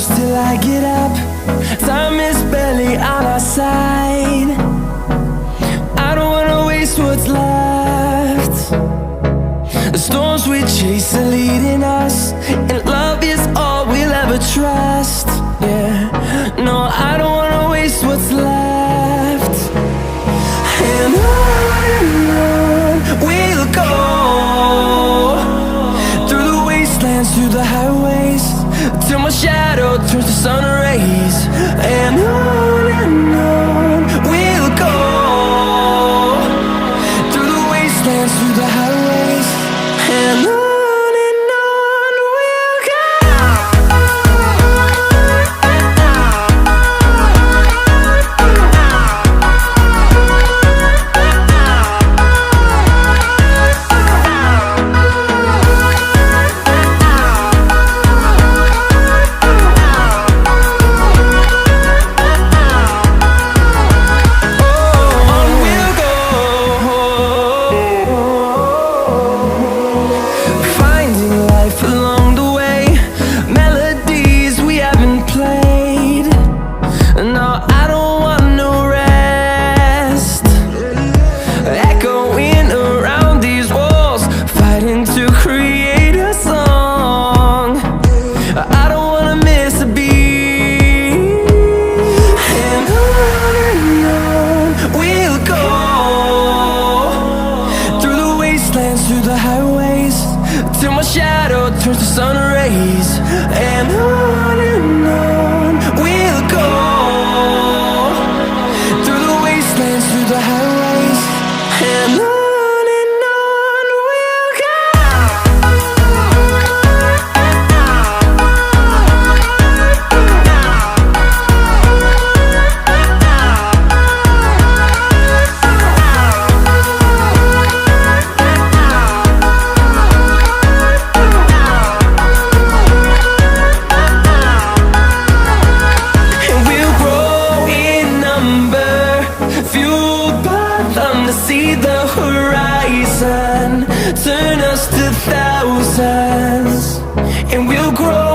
close till I get up. Time is barely on our side. I don't wanna waste what's left. The storms we chase are leading us, and love is all we'll ever trust. Yeah, no, I don't wanna waste what's left. And on we'll go, through the wastelands, through the highways, till my shadow turns to sun rays. And on we'll go, through the wastelands, through the highways, and on we'll go. Through the highways, till my shadow turns to sun rays. And on we'll go, through the wastelands, through the highways, and on we'll go. See the horizon turn us to thousands, and we'll grow